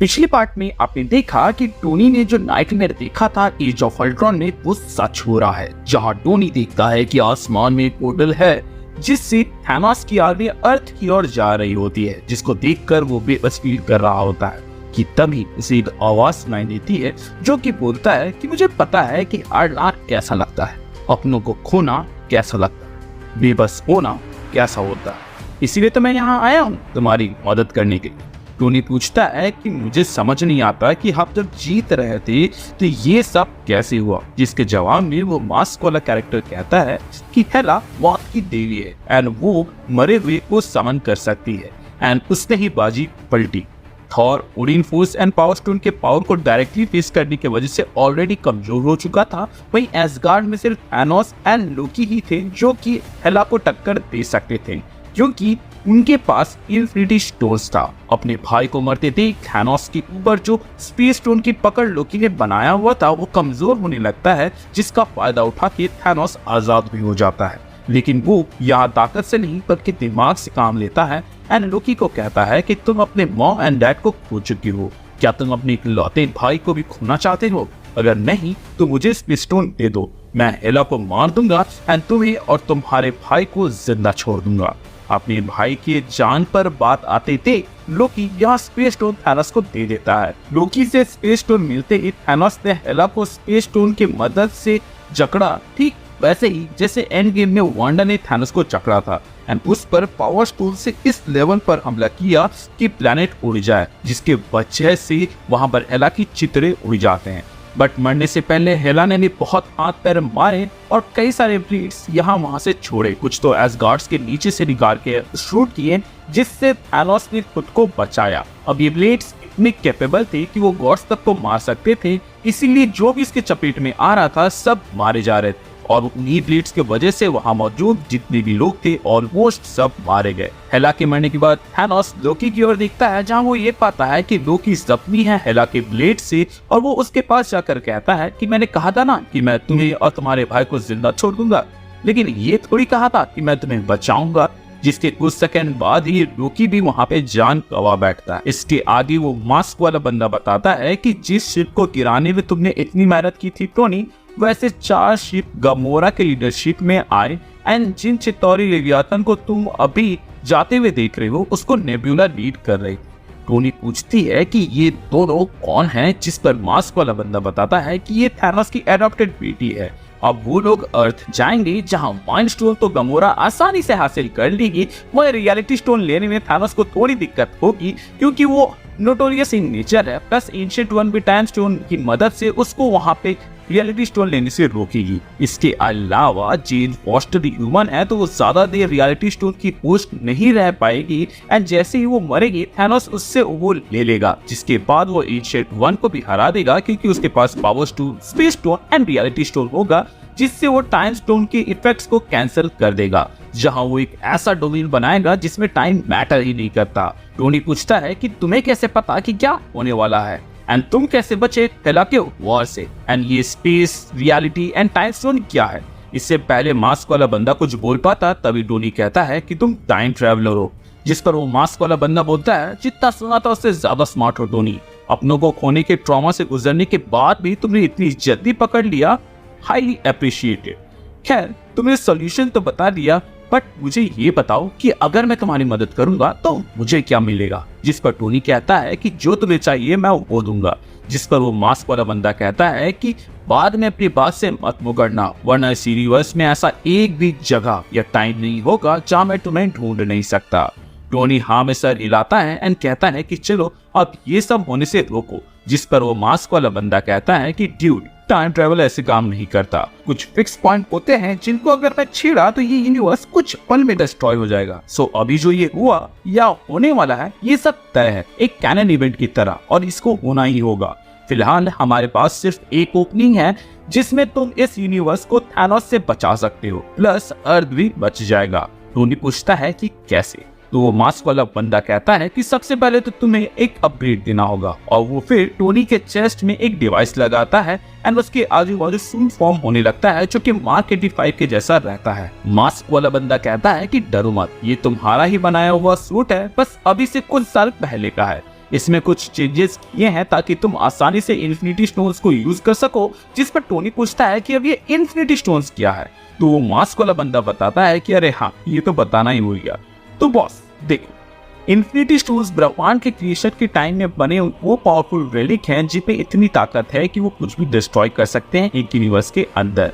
पिछले पार्ट में आपने देखा कि टोनी ने जो नाइटमेयर देखा था एज ऑफ अल्ट्रॉन में वो सच हो रहा है, जहां टोनी देखता है कि आसमान में एक पोर्टल है जिससे थैनोस की आर्मी अर्थ की ओर जा रही होती है, जिसको देखकर वो बेबस फील कर रहा होता है कि तभी उसे एक आवाज सुनाई देती है जो कि बोलता है कि मुझे पता है कि हारना कैसा लगता है, अपनों को खोना कैसा लगता है, बेबस होना कैसा होता है, इसीलिए तो मैं यहाँ आया हूँ तुम्हारी मदद करने के लिए। टोनी पूछता है कि मुझे समझ नहीं आता कि आप जब जीत रहे थे तो ये सब कैसे हुआ, जिसके जवाब में वो मास्क वाला कैरेक्टर कहता है कि हेला मौत की देवी है एंड वो मरे हुए को समन कर सकती है एंड उसने ही बाजी पलटी। Thor Odin force and power stone के पावर को डायरेक्टली फेस करने की वजह से ऑलरेडी कमजोर हो चुका था, वहीं एसगार्ड में सिर्फ थैनोस एंड लोकी ही थे जो कि हेला को टक्कर दे सकते थे, क्योंकि उनके पास इन्फिनिटी स्टोन्स था। अपने भाई को मरते देख थैनोस के ऊपर जो स्पेस स्टोन की पकड़ लोकी ने बनाया हुआ था वो कमजोर होने लगता है, जिसका फायदा उठा के थैनोस आजाद भी हो जाता है। लेकिन वो यहाँ ताकत से नहीं बल्कि दिमाग से काम लेता है एंड लोकी को कहता है कि तुम अपने मॉम एंड डैड को खो चुकी हो, क्या तुम अपने इकलौते भाई को भी खोना चाहते हो? अगर नहीं तो मुझे स्पेस स्टोन दे दो, मैं हेला को मार दूंगा एंड तुम्हें और तुम्हारे भाई को जिंदा छोड़ दूंगा। अपने भाई की जान पर बात आते थे लोकी यहाँ स्पेस स्टोन थैनोस को दे देता है। लोकी से स्पेस स्टोन मिलते ही थैनोस ने हेला को स्पेस स्टोन की मदद से जकड़ा, ठीक वैसे ही जैसे एंड गेम में वांडा ने थैनोस को जकड़ा था एंड उस पर पावर स्टोन से इस लेवल पर हमला किया कि प्लेनेट उड़ जाए, जिसके वजह से वहां पर हेला की चित्रे उड़ जाते हैं। बट मरने से पहले हेला ने भी बहुत हाथ पैर मारे और कई सारे ब्लेड्स यहाँ वहां से छोड़े, कुछ तो एसगार्ड्स के नीचे से निकाल के शूट किए, जिससे थैनोस ने खुद को बचाया। अब ये ब्लेड्स इतने कैपेबल थे कि वो गॉड्स तक को मार सकते थे, इसीलिए जो भी इसके चपेट में आ रहा था सब मारे जा रहे थे और उन्हीं ब्लेड्स के वजह से वहां मौजूद जितने भी लोग थे ऑलमोस्ट सब मारे गए। हेला के मरने के बाद थैनोस लोकी की ओर देखता है, जहां वो ये पाता है कि लोकी जख्मी है हेला के ब्लेड से, और वो उसके पास जाकर कहता है कि मैंने कहा था ना कि मैं तुम्हें और तुम्हारे भाई को जिंदा छोड़ दूंगा, लेकिन ये थोड़ी कहा था कि मैं तुम्हें बचाऊंगा। जिसके कुछ सेकंड बाद ही लोकी भी वहां पे जान गवा बैठता है। इसके आगे वो मास्क वाला बंदा बताता है कि जिस शिप को गिराने में तुमने इतनी मेहनत की थी टोनी, वैसे 4 शिप गमोरा के लीडरशिप में आए एंड जिन चित्तौरी लेवियाथन को तुम अभी जाते हुए देख रहे हो उसको नेबुला लीड कर रही। टोनी पूछती है कि ये दोनों कौन हैं, जिस पर मास्क वाला बंदा बताता है कि ये थैनोस की एडॉप्टेड बेटी है। अब वो लोग अर्थ जाएंगे जहां माइंड स्टोन तो गमोरा आसानी से हासिल कर लेगी, मगर रियलिटी स्टोन लेने में थैनोस को थोड़ी दिक्कत होगी क्योंकि वो नोटोरियस इन नेचर है, प्लस एंशिएंट वन भी टाइम स्टोन की मदद से उसको वहां पे रियलिटी स्टोन लेने से रोकेगी। इसके अलावा जेन फॉस्टर ह्यूमन है तो वो ज्यादा देर रियलिटी स्टोन की पोस्ट नहीं रह पाएगी एंड जैसे ही वो मरेगी थैनोस उससे वो ले लेगा, जिसके बाद वो एंशिएंट वन को भी हरा देगा क्योंकि उसके पास power stone, space stone and reality stone होगा, जिससे वो टाइम स्टोन के इफेक्ट्स को कैंसिल कर देगा, जहां वो एक ऐसा डोमेन बनाएगा जिसमें टाइम मैटर ही नहीं करता। टोनी पूछता है कि तुम्हें कैसे पता कि क्या होने वाला है एंड तुम कैसे बचे हेला के वॉर से, एंड ये space, reality and time stone क्या है? इससे पहले मास्क वाला बंदा कुछ बोल पाता तभी टोनी कहता है कि तुम टाइम ट्रैवलर हो, जिस पर वो मास्क वाला बंदा बोलता है जितना सुना था उससे ज्यादा स्मार्ट हो टोनी, अपनों को खोने के ट्रॉमा से गुजरने के बाद भी तुमने इतनी जल्दी पकड़ लिया, हाईली अप्रिशिएटेड। खैर तुमने सॉल्यूशन तो बता दिया, बट मुझे ये बताओ कि अगर मैं तुम्हारी मदद करूंगा तो मुझे क्या मिलेगा? जिस पर टोनी कहता है कि जो तुम्हें चाहिए मैं वो दूंगा, जिस पर वो मास्क वाला बंदा कहता है कि बाद में अपनी बात से मत मुकरना, वरना इस यूनिवर्स में ऐसा एक भी जगह या टाइम नहीं होगा जहां मैं तुम्हें ढूंढ नहीं सकता। टोनी हाँ में सर हिलाता है एंड कहता है कि चलो अब ये सब होने से रोको, जिस पर वो मास्क वाला बंदा कहता है कि ड्यूड टाइम ट्रेवल ऐसे काम नहीं करता, कुछ फिक्स पॉइंट होते हैं जिनको अगर मैं छेड़ा तो ये यूनिवर्स कुछ पल में डिस्ट्रॉय हो जाएगा। सो अभी जो ये हुआ या होने वाला है ये सब तय है, एक कैनन इवेंट की तरह, और इसको होना ही होगा। फिलहाल हमारे पास सिर्फ एक ओपनिंग है जिसमें तुम इस यूनिवर्स को थैनोस से बचा सकते हो, प्लस अर्थ भी बच जाएगा। टोनी पूछता है कि कैसे? तो वो मास्क वाला बंदा कहता है कि सबसे पहले तो तुम्हें एक अपग्रेड देना होगा, और वो फिर टोनी के चेस्ट में एक डिवाइस लगाता है एंड उसके आजू बाजू सूट फॉर्म होने लगता है जो कि मार्क 85 के जैसा रहता है। मास्क वाला बंदा कहता है कि डरो मत, ये तुम्हारा ही बनाया हुआ सूट है, बस अभी से कुछ साल पहले का है, इसमें कुछ चेंजेस किए हैं ताकि तुम आसानी से इन्फिनिटी स्टोन्स को यूज कर सको। जिस पर टोनी पूछता है कि अब ये इन्फिनिटी स्टोन्स क्या है, तो वो मास्क वाला बंदा बताता है कि अरे हाँ, ये तो बताना ही भूल गया। तो बॉस देखो, इन्फिनिटी स्टोन्स ब्रह्मांड के क्रिएशन के टाइम में बने वो पावरफुल रेलिक हैं जिनपे इतनी ताकत है कि वो कुछ भी डिस्ट्रॉय कर सकते हैं एक यूनिवर्स के अंदर,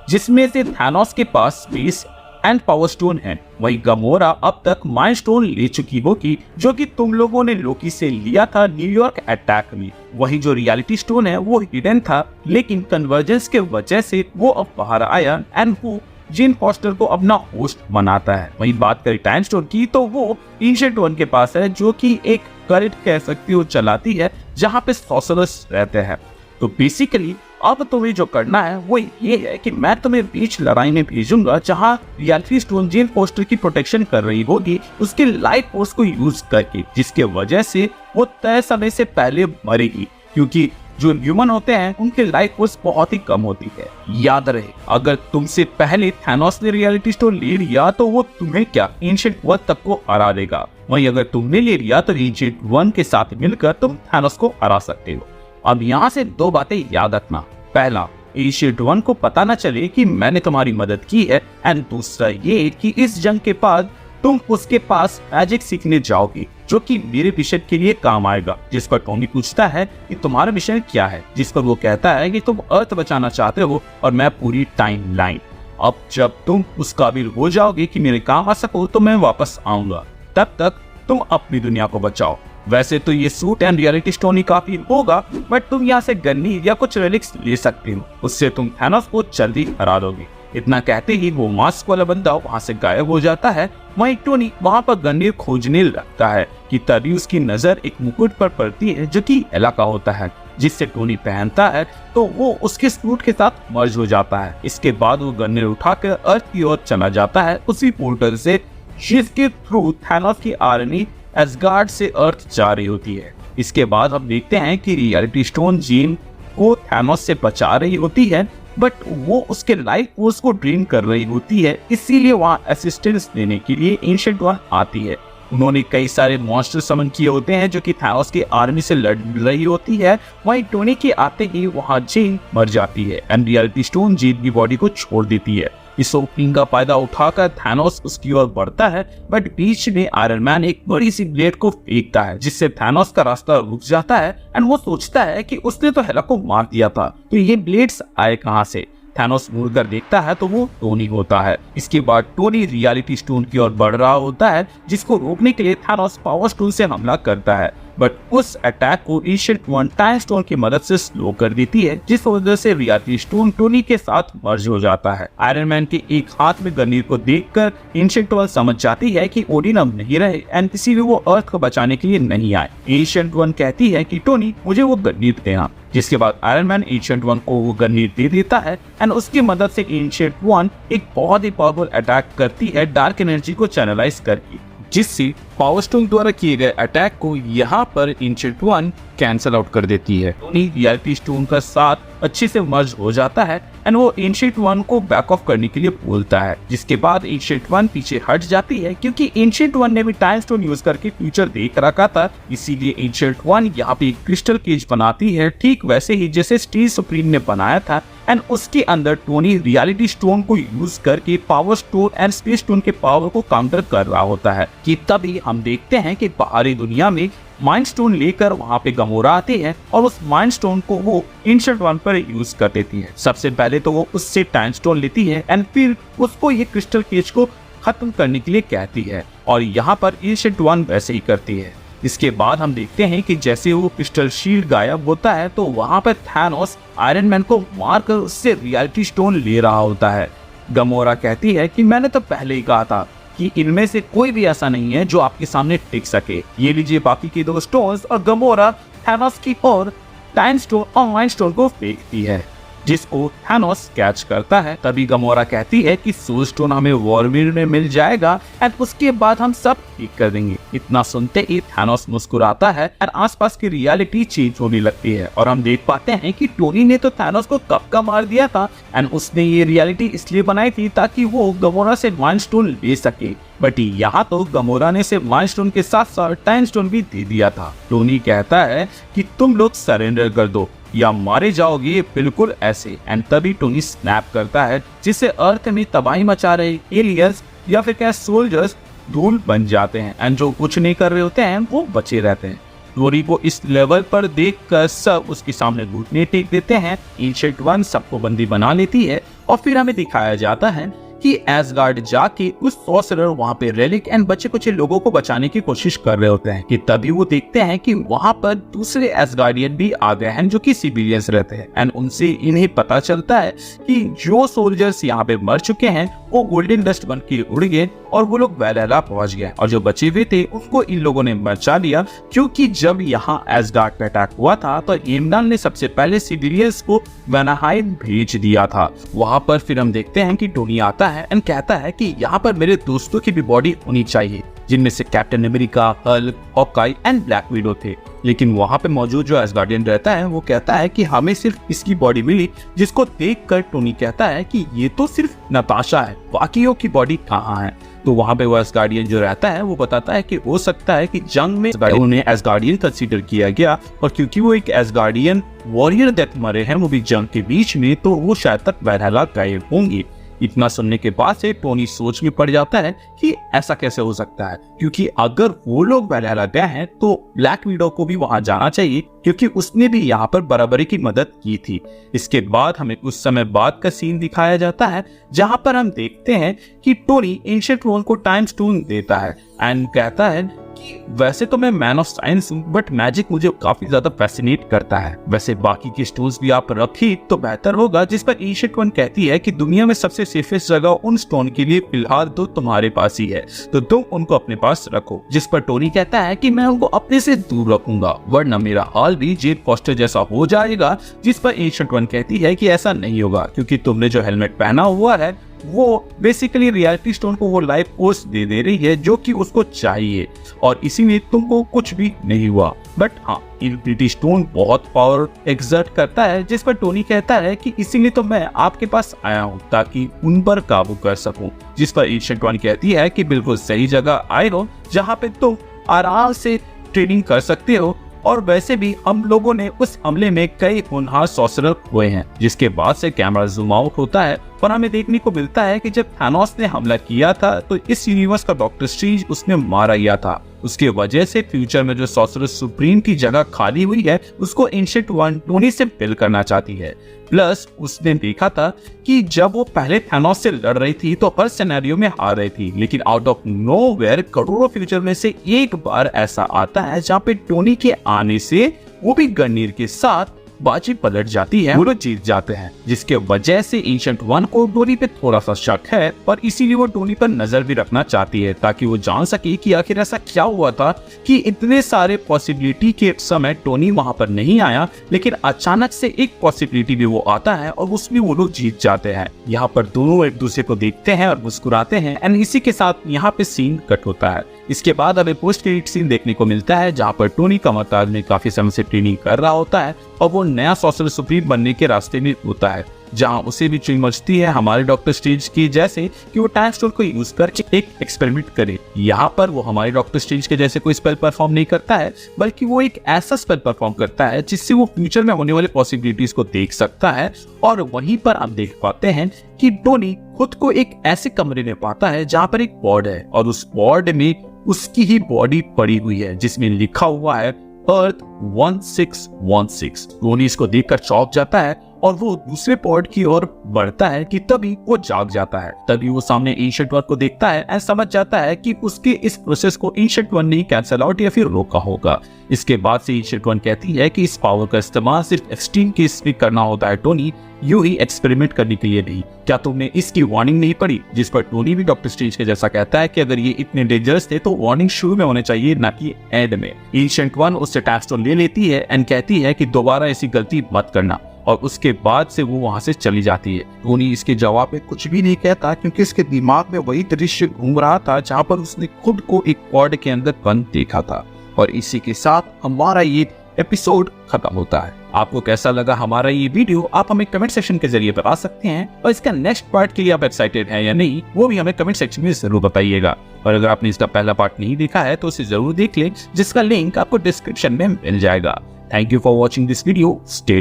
जिसमें से थानोस के पास स्पेस एंड पावर स्टोन है। वही गमोरा अब तक माइंड स्टोन ले चुकी होगी, जो कि तुम लोगों ने लोकी से लिया था न्यूयॉर्क अटैक में। वही जो रियलिटी स्टोन है वो हिडन था, लेकिन कन्वर्जेंस के वजह से वो अब बाहर आया एंड वो जेन फॉस्टर को अपना होस्ट बनाता है। वही बात करें टाइम स्टोन की, तो वो एंशिएंट वन के पास है, जो कि एक कल्ट कह सकती हो चलाती है, जहाँ पे सॉर्सरर्स रहते हैं। तो बेसिकली अब तुम्हें जो करना है वो ये है कि मैं तुम्हें बीच लड़ाई में भेजूंगा, जहां रियलिटी स्टोन जेन फोस्टर की प्रोटेक्शन कर रही होगी उसके लाइफ फोर्स को यूज करके, जिसके वजह से वो तय समय से पहले मरेगी, क्योंकि जो ह्यूमन होते हैं उनके लाइफ फोर्स बहुत ही कम होती है। याद रहे, अगर तुमसे पहले थानोस ने रियलिटी स्टोन ले लिया तो वो तुम्हें क्या एंशिएंट वन तक को हरा देगा। वहीं अगर तुमने ले लिया तो एंशिएंट वन के साथ मिलकर तुम थानोस को हरा सकते हो। अब यहाँ से दो बातें याद रखना। पहला, एंशिएंट वन को पता न चले कि मैंने तुम्हारी मदद की है, एंड दूसरा ये कि इस जंग के बाद तुम उसके पास मैजिक सीखने जाओगे, जो कि मेरे मिशन के लिए काम आएगा। जिस पर टोनी पूछता है कि तुम्हारा मिशन क्या है, जिस पर वो कहता है कि तुम अर्थ बचाना चाहते हो और मैं पूरी टाइम लाइन। अब जब तुम उस काबिल हो जाओगे कि मेरे काम आ सको तो मैं वापस आऊंगा, तब तक तुम अपनी दुनिया को बचाओ। वैसे तो ये सूट एंड रियलिटी स्टोन ही काफी होगा, बट तुम यहाँ से गन्नी या कुछ रेलिक्स ले सकते हो, उससे तुम थानोस को जल्दी हरा दोगे। इतना कहते ही वो मास्क वाला बंदा वहाँ से गायब हो जाता है। वहीं टोनी वहाँ पर गन्नी खोजने लगता है कि तभी उसकी नजर एक मुकुट पर पड़ती है, जो कि एला का होता है, जिससे टोनी पहनता है तो वो उसके सूट के साथ मर्ज हो जाता है। इसके बाद वो गन्ने उठाकर अर्थ की ओर चला जाता है, उसी पोर्टल से जिसके थ्रू थानोस की आर्मी एसगार्ड से अर्थ जा रही होती है। इसके बाद हम देखते हैं कि रियलिटी स्टोन जेन को थानोस से बचा रही होती है, बट वो उसके लाइफ फोर्स को ड्रेन कर रही होती है, इसीलिए वहाँ असिस्टेंस देने के लिए एंशिएंट वन आती है। उन्होंने कई सारे मॉन्स्टर समन किए होते हैं जो कि थानोस की आर्मी से लड़ रही होती है। वहीं टोनी के आते ही वहाँ जेन मर जाती है एंड रियलिटी स्टोन जेन की बॉडी को छोड़ देती है। इस ओपनिंग का फायदा उठाकर थानोस उसकी ओर बढ़ता है, बट बीच में आयरन मैन एक बड़ी सी ब्लेड को फेंकता है, जिससे थानोस का रास्ता रुक जाता है एंड वो सोचता है कि उसने तो हेला को मार दिया था, तो ये ब्लेड्स आए कहाँ से। थानोस मुड़कर देखता है तो वो टोनी होता है। इसके बाद टोनी रियलिटी स्टोन की ओर बढ़ रहा होता है, जिसको रोकने के लिए थानोस पावर स्टोन से हमला करता है, बट उस अटैक को एंशिएंट वन टाइम स्टोन की मदद से स्लो कर देती है, जिस वजह से रियलिटी स्टोन टोनी के साथ मर्ज हो जाता है। आयरन मैन के एक हाथ में गनीर को देखकर एंशिएंट वन समझ जाती है कि ओडिन अब नहीं रहे एंड इसीलिए वो अर्थ को बचाने के लिए नहीं आए। एंशिएंट वन कहती है कि टोनी मुझे वो गनीर देना, जिसके बाद आयरन मैन एंशिएंट वन को वो गनीर दे देता है एंड उसकी मदद से एंशिएंट वन एक बहुत ही पावरफुल अटैक करती है डार्क एनर्जी को चैनलाइज करके, जिससे पावर स्टोन द्वारा किए गए अटैक को यहाँ पर एंशिएंट वन कैंसल आउट कर देती है। टोनी रियलिटी स्टोन का साथ अच्छे से मर्ज हो जाता है एंड वो एंशिएंट वन को बैक ऑफ करने के लिए बोलता है, जिसके बाद एंशिएंट वन पीछे हट जाती है, क्योंकि एंशिएंट वन ने भी टाइम स्टोन यूज करके फ्यूचर देख रखा था। इसीलिए एंशिएंट वन यहाँ पे क्रिस्टल केज बनाती है, ठीक वैसे ही जैसे स्टील सुप्रीम ने बनाया था, एंड उसके अंदर टोनी रियलिटी स्टोन को यूज करके power stone and space stone के पावर को काउंटर कर रहा होता है। कि तभी हम देखते हैं कि बाहरी दुनिया में माइंड स्टोन लेकर वहाँ पे गमोरा आती है और उस माइंड स्टोन को वो एंशिएंट वन पर यूज कर देती है। सबसे पहले तो वो उससे टाइम स्टोन लेती है एंड फिर उसको ये क्रिस्टल केज को खत्म करने के लिए कहती है, और यहाँ पर एंशिएंट वन वैसे ही करती है। इसके बाद हम देखते हैं कि जैसे वो क्रिस्टल शील्ड गायब होता है तो वहाँ पर थानोस आयरन मैन को मारकर उससे रियलिटी स्टोन ले रहा होता है। गमोरा कहती है कि मैंने तो पहले ही कहा था कि इनमें से कोई भी ऐसा नहीं है जो आपके सामने टिक सके, ये लीजिए बाकी के 2 स्टोन्स, और गमोरा थानोस की ओर टाइम स्टोन और माइंड स्टोन को फेंकती है, जिसको थानोस कैच करता है। तभी गमोरा कहती है कि सोल स्टोन हमें वॉरमिर में मिल जाएगा एंड उसके बाद हम सब ठीक कर देंगे। इतना सुनते ही थानोस मुस्कुराता है एंड आसपास की रियलिटी चेंज होने लगती है, और हम देख पाते हैं कि टोनी ने तो थानोस को कब का मार दिया था एंड उसने ये रियलिटी इसलिए बनाई थी ताकि वो गमोरा से माइंड स्टोन ले सके। बट यहाँ तो गमोरा ने सिर्फ माइंड स्टोन के साथ साथ टाइम स्टोन भी दे दिया था। टोनी कहता है कि तुम लोग सरेंडर कर दो या मारे जाओगे, बिल्कुल ऐसे। एंड तभी टोनी स्नैप करता है, जिससे अर्थ में तबाही मचा रहे एलियंस या फिर क्या सोल्जर्स धूल बन जाते हैं एंड जो कुछ नहीं कर रहे होते हैं वो बचे रहते हैं। टोनी को इस लेवल पर देखकर सब उसके सामने घुटने टेक देते हैं। एंशिएंट वन सबको बंदी बना लेती है और फिर हमें दिखाया जाता है कि एसगार्ड जाके उस सॉर्सरर वहां पे रेलिक एंड बचे कुछ लोगों को बचाने की कोशिश कर रहे होते हैं कि तभी वो देखते हैं कि वहां पर दूसरे एसगार्डियन भी आ गए हैं जो कि सिविलियंस रहते हैं एंड उनसे इन्हें पता चलता है कि जो सोल्जर्स यहाँ पे मर चुके हैं वो गोल्डन डस्ट बन के उड़ गए और वो लोग वैलहल्ला पहुंच गए और जो बचे हुए थे उनको इन लोगों ने बचा लिया, क्योंकि जब यहाँ एसगार्ड पे अटैक हुआ था तो हेमडाल ने सबसे पहले सिविलियंस को वैनाहाइम भेज दिया था। वहां पर फिर हम देखते हैं कि टोनी आता है एंड कहता है कि यहाँ पर मेरे दोस्तों की भी बॉडी होनी चाहिए, जिनमें से captain America, Hulk, Hawkeye and black window थे। लेकिन वहां पे मौजूद जो एसगार्डियन रहता है वो कहता है कि हमें सिर्फ इसकी बॉडी मिली, जिसको देखकर टोनी कहता है कि ये तो सिर्फ नताशा है, बाकियों की बॉडी कहाँ है। तो वहां पे वो एसगार्डियन जो रहता है वो बताता है कि हो सकता है कि जंग में उन्हें एसगार्डियन कंसीडर किया गया और क्योंकि वो एक एसगार्डियन वॉरियर डेथ मरे हैं वो भी जंग के बीच में, तो वो शायद तक वैलहल्ला गए होंगे। इतना सुनने के बाद से टोनी सोच में पड़ जाता है कि ऐसा कैसे हो सकता है, क्योंकि अगर वो लोग वैलहल्ला गए हैं तो ब्लैक विडो को भी वहां जाना चाहिए, क्योंकि उसने भी यहाँ पर बराबरी की मदद की थी। इसके बाद हमें कुछ समय बाद का सीन दिखाया जाता है जहां पर हम देखते हैं कि टोनी एंशिएंट वन को टाइम स्टोन देता है एंड कहता है कि वैसे तो मैं मैन ऑफ साइंस हूँ बट मैजिक मुझे काफी ज्यादा फैसिनेट करता है, वैसे बाकी के स्टोन्स भी आप रखी तो बेहतर होगा। जिस पर एंशिएंट वन कहती है कि दुनिया में सबसे सेफेस्ट जगह उन स्टोन के लिए फिलहाल तो तुम्हारे पास ही है, तो तुम उनको अपने पास रखो। जिस पर टोनी कहता है कि मैं उनको अपने से दूर रखूंगा वरना मेरा हाल भी जेड फॉस्टर जैसा हो जाएगा। जिस पर एंशिएंट वन कहती है कि ऐसा नहीं होगा, क्योंकि तुमने जो हेलमेट पहना हुआ है वो बेसिकली रियलिटी स्टोन को वो लाइफ फोर्स दे रही है जो कि उसको चाहिए और इसीलिए तुमको कुछ भी नहीं हुआ। बट हाँ, इन्फिनिटी स्टोन बहुत पावर एक्सर्ट करता है। जिस पर टोनी कहता है कि इसीलिए तो मैं आपके पास आया हूँ ताकि उन पर काबू कर सकूं। जिस पर एंशिएंट वन कहती है कि बिल्कुल सही जगह आए हो जहाँ पे तुम आराम से ट्रेनिंग कर सकते हो, और वैसे भी हम लोगों ने उस हमले में कई होनहार सॉर्सरर हुए हैं। जिसके बाद से कैमरा जूम आउट होता है और हमें देखने को मिलता है कि जब थानोस ने हमला किया था तो इस यूनिवर्स का डॉक्टर स्ट्रेंज उसने मारा गया था। उसके वजह से फ्यूचर में जो सॉर्सरर सुप्रीम की जगह खाली हुई है उसको एंशिएंट वन टोनी से फिल करना चाहती है। प्लस उसने देखा था कि जब वो पहले थानोस से लड़ रही थी तो हर सिनेरियो में हार रही थी, लेकिन आउट ऑफ नोवेयर करोड़ों फ्यूचर में से एक बार ऐसा आता है जहाँ पे टोनी के आने से वो भी गनीर के साथ बाजी पलट जाती है, वो लोग जीत जाते हैं। जिसके वजह से एंशिएंट वन को टोनी पे थोड़ा सा शक है और इसीलिए वो टोनी पर नजर भी रखना चाहती है ताकि वो जान सके कि आखिर ऐसा क्या हुआ था कि इतने सारे पॉसिबिलिटी के समय टोनी वहां पर नहीं आया, लेकिन अचानक से एक पॉसिबिलिटी भी वो आता है और उसमें वो लोग जीत जाते हैं। यहाँ पर दोनों एक दूसरे को देखते हैं और मुस्कुराते हैं एंड इसी के साथ यहाँ पे सीन कट होता है। इसके बाद हमें पोस्ट क्रेडिट सीन देखने को मिलता है जहाँ पर टोनी कमरताज में काफी समय से ट्रेनिंग कर रहा होता है और वो नया सॉर्सरर सुप्रीम बनने के रास्ते में होता है, जहां उसे भी चुई मचती है हमारे डॉक्टर स्ट्रेंज की जैसे कि वो टाइम स्टोन को यूज करके एक एक्सपेरिमेंट करे। यहाँ पर वो हमारे डॉक्टर स्ट्रेंज के जैसे कोई स्पेल परफॉर्म नहीं करता है, बल्कि वो एक ऐसा स्पेल परफॉर्म करता है जिससे वो फ्यूचर में होने वाले पॉसिबिलिटीज को देख सकता है। और वहीं पर हम देख पाते हैं कि टोनी खुद को एक ऐसे कमरे में पाता है जहाँ पर एक बोर्ड है और उस बोर्ड में उसकी ही बॉडी पड़ी हुई है जिसमें लिखा हुआ है अर्थ 1616। टोनी इसको देखकर चौंक जाता है और वो दूसरे पॉड की ओर बढ़ता है कि तभी वो जाग जाता है। तभी वो सामने एंशिएंट वन को देखता है और समझ जाता है कि उसके इस प्रोसेस को एंशिएंट वन ने कैंसल आउट या फिर रोका होगा। इसके बाद से एंशिएंट वन कहती है कि इस पावर का इस्तेमाल सिर्फ एक्सट्रीम केस में करना होता है टोनी, यूं ही एक्सपेरिमेंट करने के लिए नहीं। क्या तुमने इसकी वार्निंग नहीं पढ़ी? जिस पर टोनी भी डॉक्टर स्ट्रेंज के जैसा कहता है कि अगर ये इतने डेंजरस थे तो वार्निंग शुरू में होने चाहिए, ना कि एंड में। एंशिएंट वन उससे टाइम स्टोन ले लेती है एंड कहती है कि दोबारा ऐसी गलती मत करना, और उसके बाद से वो वहां से चली जाती है। टोनी इसके जवाब में कुछ भी नहीं कहता क्योंकि उसके दिमाग में वही दृश्य घूम रहा था जहां पर उसने खुद को एक पॉड के अंदर बंद देखा था। और इसी के साथ हमारा ये एपिसोड खत्म होता है। आपको कैसा लगा हमारा ये वीडियो आप हमें कमेंट सेक्शन के जरिए बता सकते हैं, और इसका नेक्स्ट पार्ट के लिए आप एक्साइटेड हैं या नहीं वो भी हमें कमेंट सेक्शन में जरूर बताइएगा। और अगर आपने इसका पहला पार्ट नहीं देखा है तो उसे जरूर देख लें, जिसका लिंक आपको डिस्क्रिप्शन में मिल जाएगा। Thank you for watching this video. Stay